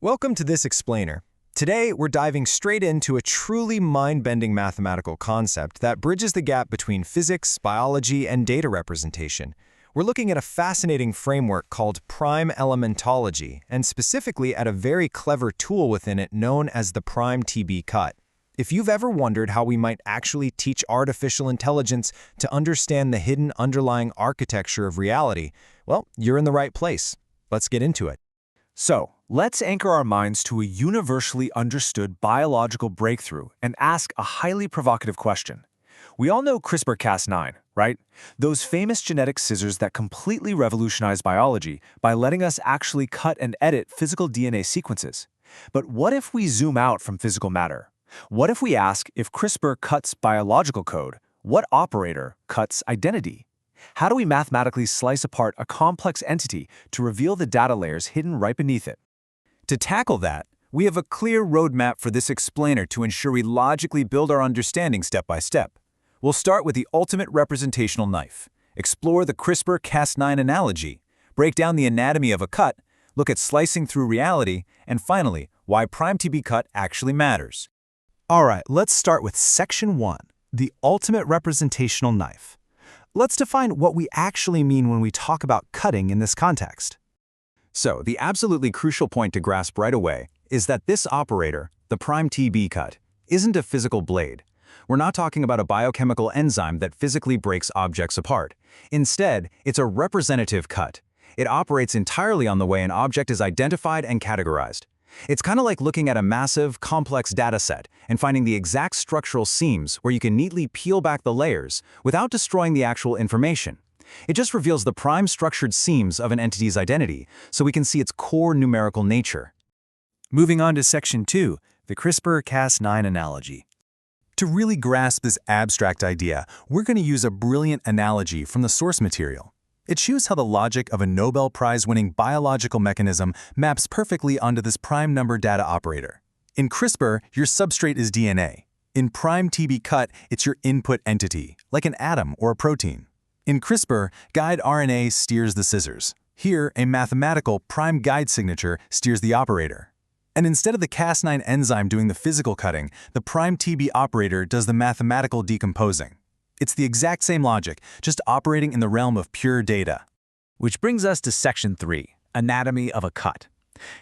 Welcome to this explainer. Today, we're diving straight into a truly mind-bending mathematical concept that bridges the gap between physics, biology, and data representation. We're looking at a fascinating framework called prime elementology, and specifically at a very clever tool within it known as the prime TB cut. If you've ever wondered how we might actually teach artificial intelligence to understand the hidden underlying architecture of reality, well, you're in the right place. Let's get into it. So, let's anchor our minds to a universally understood biological breakthrough and ask a highly provocative question. We all know CRISPR-Cas9, right? Those famous genetic scissors that completely revolutionized biology by letting us actually cut and edit physical DNA sequences. But what if we zoom out from physical matter? What if we ask, if CRISPR cuts biological code, what operator cuts identity? How do we mathematically slice apart a complex entity to reveal the data layers hidden right beneath it? To tackle that, we have a clear roadmap for this explainer to ensure we logically build our understanding step by step. We'll start with the ultimate representational knife, explore the CRISPR-Cas9 analogy, break down the anatomy of a cut, look at slicing through reality, and finally, why prime TB cut actually matters. All right, let's start with Section 1, the ultimate representational knife. Let's define what we actually mean when we talk about cutting in this context. So, the absolutely crucial point to grasp right away is that this operator, the prime TB cut, isn't a physical blade. We're not talking about a biochemical enzyme that physically breaks objects apart. Instead, it's a representative cut. It operates entirely on the way an object is identified and categorized. It's kind of like looking at a massive, complex data set and finding the exact structural seams where you can neatly peel back the layers without destroying the actual information. It just reveals the prime structured seams of an entity's identity so we can see its core numerical nature. Moving on to Section 2, the CRISPR-Cas9 analogy. To really grasp this abstract idea, we're going to use a brilliant analogy from the source material. It shows how the logic of a Nobel Prize-winning biological mechanism maps perfectly onto this prime number data operator. In CRISPR, your substrate is DNA. In prime TB cut, it's your input entity, like an atom or a protein. In CRISPR, guide RNA steers the scissors. Here, a mathematical prime guide signature steers the operator. And instead of the Cas9 enzyme doing the physical cutting, the prime TB operator does the mathematical decomposing. It's the exact same logic, just operating in the realm of pure data. Which brings us to Section 3, anatomy of a cut.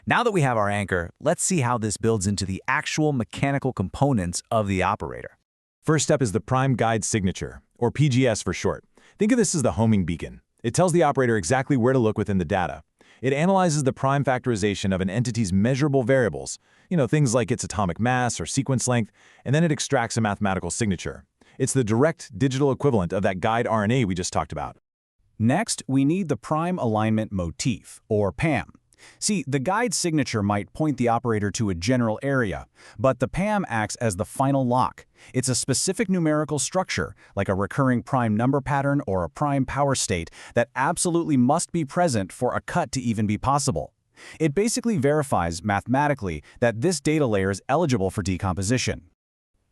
Now that we have our anchor, let's see how this builds into the actual mechanical components of the operator. First step is the prime guide signature, or PGS for short. Think of this as the homing beacon. It tells the operator exactly where to look within the data. It analyzes the prime factorization of an entity's measurable variables, things like its atomic mass or sequence length, and then it extracts a mathematical signature. It's the direct digital equivalent of that guide RNA we just talked about. Next, we need the prime alignment motif, or PAM. See, the guide signature might point the operator to a general area, but the PAM acts as the final lock. It's a specific numerical structure, like a recurring prime number pattern or a prime power state, that absolutely must be present for a cut to even be possible. It basically verifies, mathematically, that this data layer is eligible for decomposition.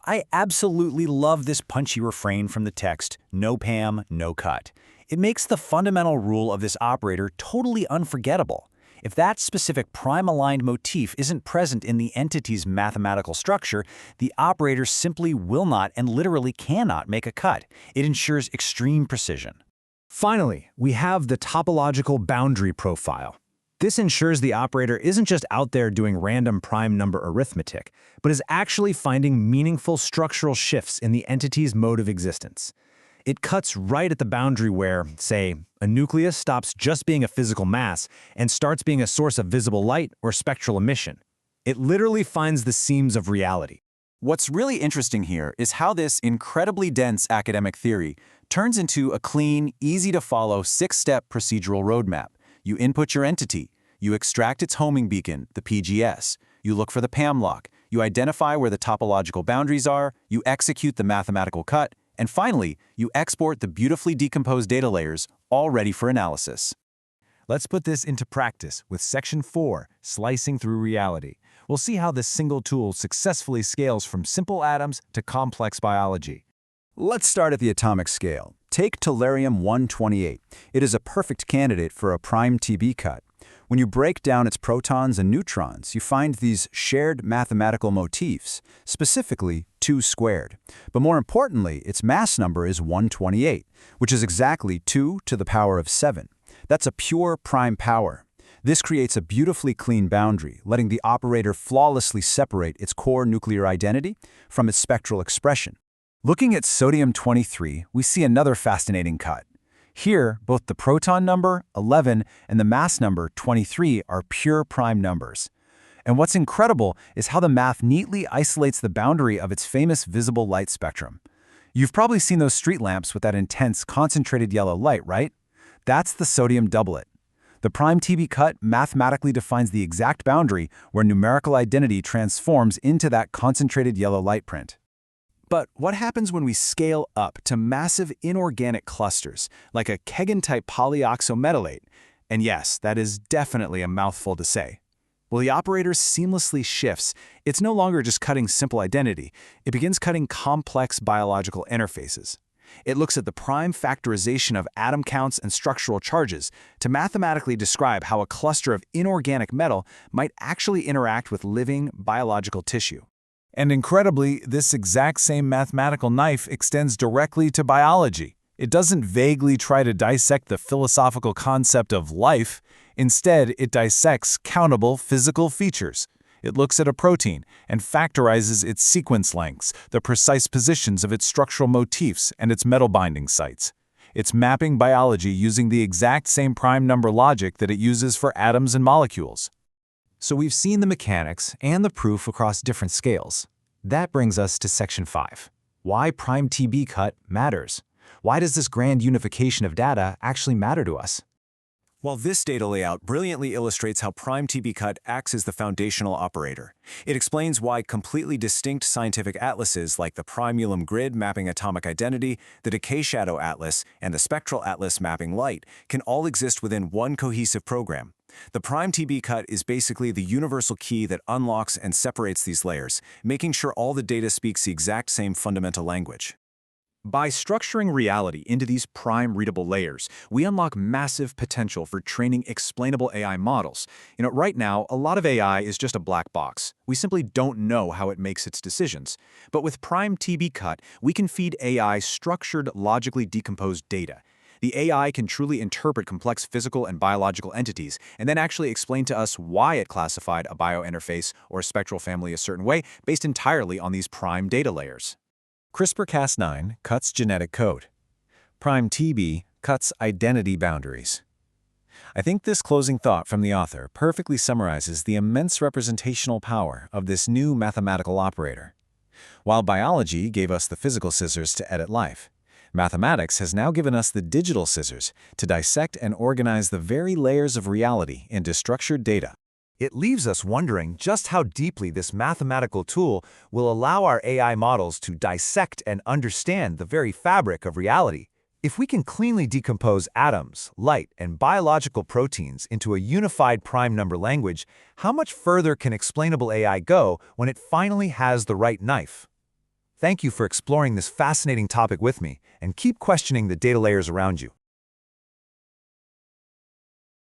I absolutely love this punchy refrain from the text, no PAM, no cut. It makes the fundamental rule of this operator totally unforgettable. If that specific prime-aligned motif isn't present in the entity's mathematical structure, the operator simply will not and literally cannot make a cut. It ensures extreme precision. Finally, we have the topological-boundary profile. This ensures the operator isn't just out there doing random prime number arithmetic, but is actually finding meaningful structural shifts in the entity's mode of existence. It cuts right at the boundary where, say, a nucleus stops just being a physical mass and starts being a source of visible light or spectral emission. It literally finds the seams of reality. What's really interesting here is how this incredibly dense academic theory turns into a clean, easy-to-follow six-step procedural roadmap. You input your entity, you extract its homing beacon, the PGS, you look for the PAM lock, you identify where the topological boundaries are, you execute the mathematical cut, and finally, you export the beautifully decomposed data layers, all ready for analysis. Let's put this into practice with Section 4, slicing through reality. We'll see how this single tool successfully scales from simple atoms to complex biology. Let's start at the atomic scale. Take tellurium-128. It is a perfect candidate for a prime TB cut. When you break down its protons and neutrons, you find these shared mathematical motifs, specifically 2 squared. But more importantly, its mass number is 128, which is exactly 2 to the power of 7. That's a pure prime power. This creates a beautifully clean boundary, letting the operator flawlessly separate its core nuclear identity from its spectral expression. Looking at sodium-23, we see another fascinating cut. Here, both the proton number, 11, and the mass number, 23, are pure prime numbers. And what's incredible is how the math neatly isolates the boundary of its famous visible light spectrum. You've probably seen those street lamps with that intense, concentrated yellow light, right? That's the sodium doublet. The prime TB cut mathematically defines the exact boundary where numerical identity transforms into that concentrated yellow light print. But what happens when we scale up to massive inorganic clusters, like a Keggin-type polyoxometallate? And yes, that is definitely a mouthful to say. Well, the operator seamlessly shifts. It's no longer just cutting simple identity. It begins cutting complex biological interfaces. It looks at the prime factorization of atom counts and structural charges to mathematically describe how a cluster of inorganic metal might actually interact with living biological tissue. And incredibly, this exact same mathematical knife extends directly to biology. It doesn't vaguely try to dissect the philosophical concept of life. Instead, it dissects countable physical features. It looks at a protein and factorizes its sequence lengths, the precise positions of its structural motifs, and its metal binding sites. It's mapping biology using the exact same prime number logic that it uses for atoms and molecules. So we've seen the mechanics and the proof across different scales. That brings us to Section 5. Why prime TB cut matters. Why does this grand unification of data actually matter to us? Well, this data layout brilliantly illustrates how prime TB cut acts as the foundational operator. It explains why completely distinct scientific atlases like the Primulum grid mapping atomic identity, the decay shadow atlas, and the spectral atlas mapping light can all exist within one cohesive program. The prime TB cut is basically the universal key that unlocks and separates these layers, making sure all the data speaks the exact same fundamental language. By structuring reality into these prime-readable layers, we unlock massive potential for training explainable AI models. Right now, a lot of AI is just a black box. We simply don't know how it makes its decisions. But with prime TB cut, we can feed AI structured, logically decomposed data. The AI can truly interpret complex physical and biological entities and then actually explain to us why it classified a biointerface or a spectral family a certain way based entirely on these prime data layers. CRISPR-Cas9 cuts genetic code. Prime TB cuts identity boundaries. I think this closing thought from the author perfectly summarizes the immense representational power of this new mathematical operator. While biology gave us the physical scissors to edit life, mathematics has now given us the digital scissors to dissect and organize the very layers of reality into structured data. It leaves us wondering just how deeply this mathematical tool will allow our AI models to dissect and understand the very fabric of reality. If we can cleanly decompose atoms, light, and biological proteins into a unified prime number language, how much further can explainable AI go when it finally has the right knife? Thank you for exploring this fascinating topic with me, and keep questioning the data layers around you.